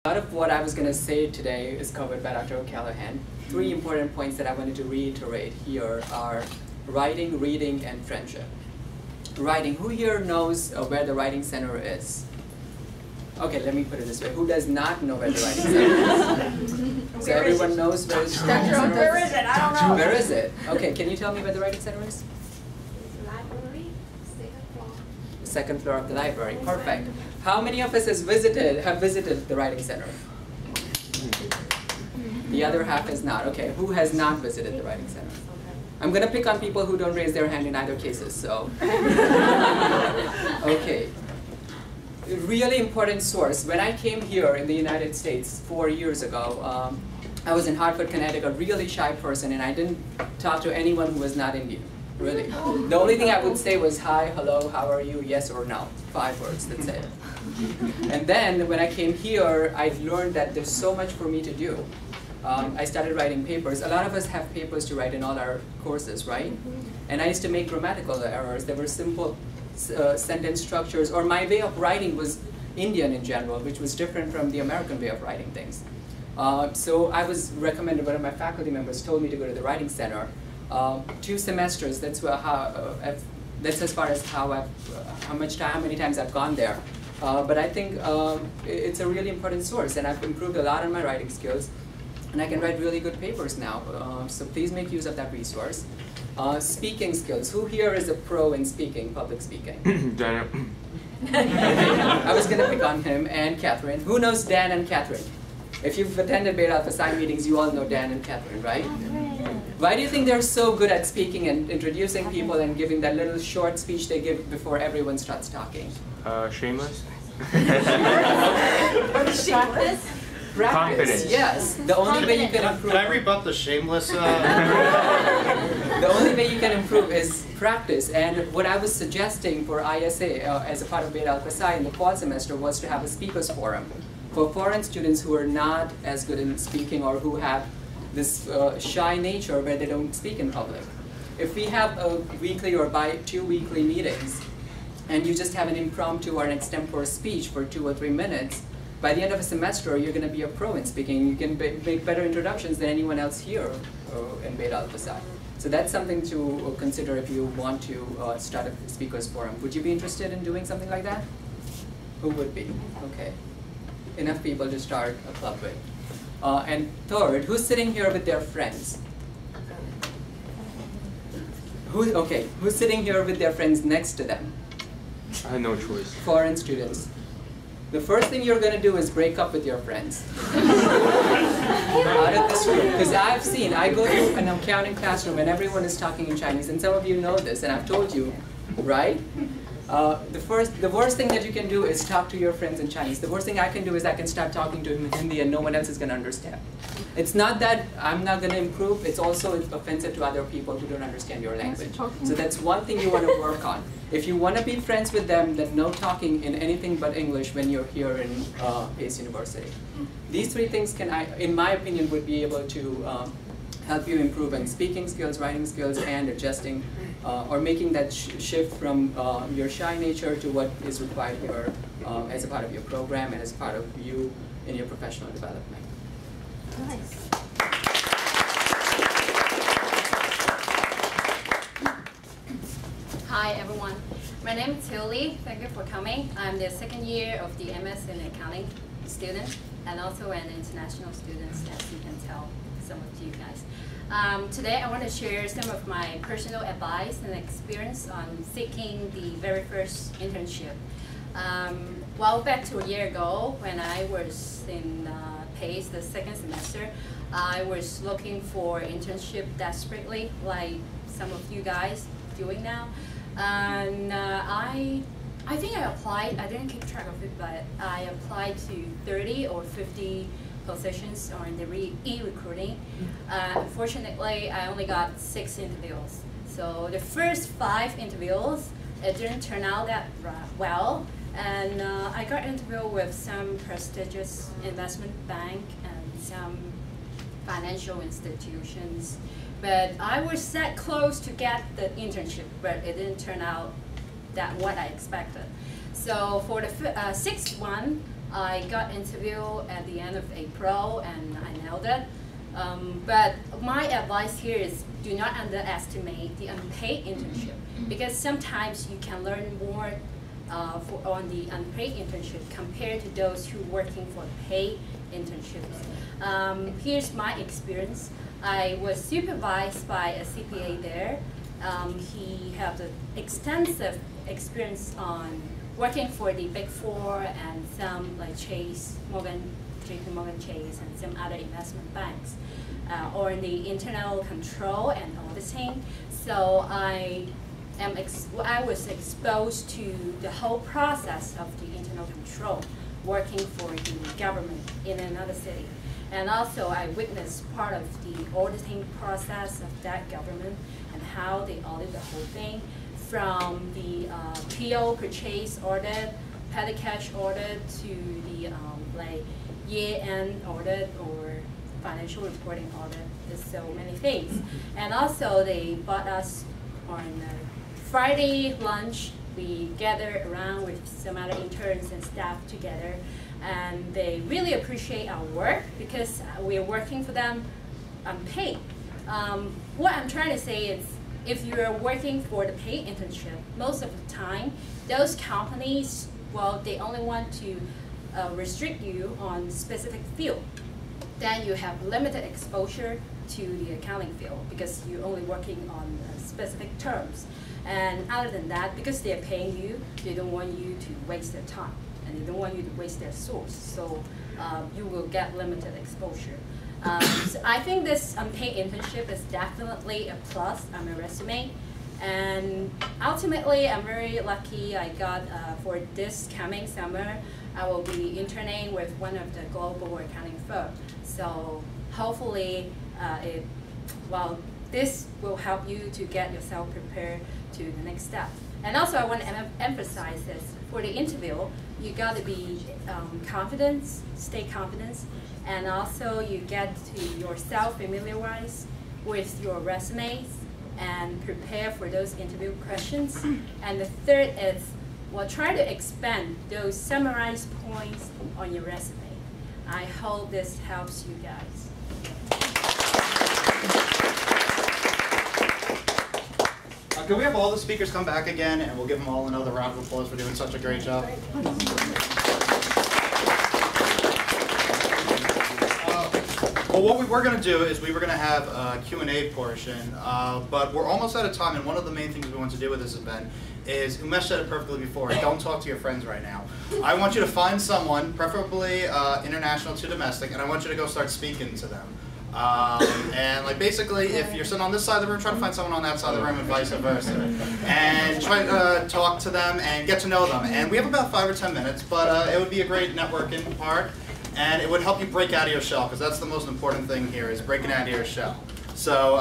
A lot of what I was going to say today is covered by Dr. O'Callaghan. Three important points that I wanted to reiterate here are writing, reading, and friendship. Writing. Who here knows where the Writing Center is? Okay, let me put it this way. Who does not know where the Writing Center is? So everyone knows where the Writing Center is? Where is it? I don't know. Where is it? Okay, can you tell me where the Writing Center is? Library, second floor. Second floor of the library. Perfect. How many of us have visited the Writing Center? The other half is not. Okay, who has not visited the Writing Center? I'm going to pick on people who don't raise their hand in either cases, so. Okay. A really important source. When I came here in the United States 4 years ago, I was in Hartford, Connecticut, a really shy person, and I didn't talk to anyone who was not Indian, really. The only thing I would say was hi, hello, how are you, yes or no. 5 words, that's it. And then when I came here, I learned that there's so much for me to do. I started writing papers. A lot of us have papers to write in all our courses, right? And I used to make grammatical errors. There were simple sentence structures, or my way of writing was Indian in general, which was different from the American way of writing things. So I was recommended, one of my faculty members told me to go to the Writing Center. 2 semesters, that's as far as how many times I've gone there. But I think it's a really important source, and I've improved a lot on my writing skills. And I can write really good papers now, so please make use of that resource. Speaking skills. Who here is a pro in speaking, public speaking? Daniel. I was going to pick on him and Catherine. Who knows Dan and Catherine? If you've attended Beta Alpha Psi meetings, you all know Dan and Catherine, right? Why do you think they're so good at speaking and introducing people and giving that little short speech they give before everyone starts talking? Shameless. Shameless? Practice, Confidence. yes. The only way you can improve. Can I rebut the shameless? The only way you can improve is practice. And what I was suggesting for ISA as a part of Beta Alpha Psi in the fall semester was to have a speakers forum for foreign students who are not as good in speaking or who have this shy nature where they don't speak in public. If we have a weekly or 2 weekly meetings and you just have an impromptu or an extempore speech for 2 or 3 minutes, by the end of a semester, you're going to be a pro in speaking. You can make better introductions than anyone else here in Beta Alpha Psi. So that's something to consider if you want to start a speakers forum. Would you be interested in doing something like that? Who would be? Okay. Enough people to start a club with. And third, who's sitting here with their friends? Who's sitting here with their friends next to them? I had no choice. Foreign students. The first thing you're going to do is break up with your friends. Out of this room. Because I go to an accounting classroom and everyone is talking in Chinese, and some of you know this, and I've told you, right? The worst thing that you can do is talk to your friends in Chinese. The worst thing I can do is I can start talking to him in Hindi and no one else is going to understand. It's not that I'm not going to improve, it's also offensive to other people who don't understand your language. So that's one thing you want to work on. If you want to be friends with them, then no talking in anything but English when you're here in Pace University. These 3 things in my opinion, would be able to help you improve in speaking skills, writing skills, and adjusting or making that shift from your shy nature to what is required here as a part of your program and as part of you in your professional development. Nice. Hi everyone, my name is Tilly. Thank you for coming. I'm the 2nd year of the MS in Accounting student and also an international student, as you can tell, some of you guys. Today I want to share some of my personal advice and experience on seeking the very first internship. Well, back to a year ago when I was in PACE the 2nd semester, I was looking for internship desperately, like some of you guys doing now. And I think I applied, I didn't keep track of it, but I applied to 30 or 50 positions on the e-recruiting. Unfortunately, I only got 6 interviews. So the first 5 interviews, it didn't turn out that well. And I got interviewed with some prestigious investment bank and some financial institutions. But I was that close to get the internship, but it didn't turn out that what I expected. So for the 6th one, I got interviewed at the end of April and I nailed it. But my advice here is do not underestimate the unpaid internship, because sometimes you can learn more on the unpaid internship compared to those who are working for paid internships. Here's my experience. I was supervised by a CPA there. He had an extensive experience on working for the Big Four and some like Chase, JP Morgan Chase, and some other investment banks, or the internal control and auditing. So I was exposed to the whole process of the internal control, working for the government in another city. And also I witnessed part of the auditing process of that government and how they audit the whole thing, from the PO purchase audit, petty cash audit, to the like year-end audit or financial reporting audit. There's so many things. And also they bought us on Friday lunch. We gathered around with some other interns and staff together, and they really appreciate our work because we're working for them unpaid. What I'm trying to say is, if you're working for the paid internship, most of the time, those companies, well, they only want to restrict you on specific field. Then you have limited exposure to the accounting field because you're only working on specific terms. And other than that, because they're paying you, they don't want you to waste their time, and they don't want you to waste their source. So you will get limited exposure. So I think this unpaid internship is definitely a plus on my resume. And ultimately, I'm very lucky I got, for this coming summer, I will be interning with one of the global accounting firms. So hopefully, this will help you to get yourself prepared to the next step. And also, I want to emphasize this. For the interview, you got to be confident, stay confident, and also you get to yourself familiarize with your resumes and prepare for those interview questions. And the third is, well, try to expand those summarized points on your resume. I hope this helps you guys. Can we have all the speakers come back again, and we'll give them all another round of applause for doing such a great job. Well, what we were going to do is we were going to have a Q&A portion, but we're almost out of time, and one of the main things we want to do with this event is, Umesh said it perfectly before, don't talk to your friends right now. I want you to find someone, preferably international to domestic, and I want you to go start speaking to them. And like basically, if you're sitting on this side of the room, try to find someone on that side of the room and vice versa. And try to talk to them and get to know them. And we have about 5 or 10 minutes, but it would be a great networking part. And it would help you break out of your shell, because that's the most important thing here, is breaking out of your shell. So.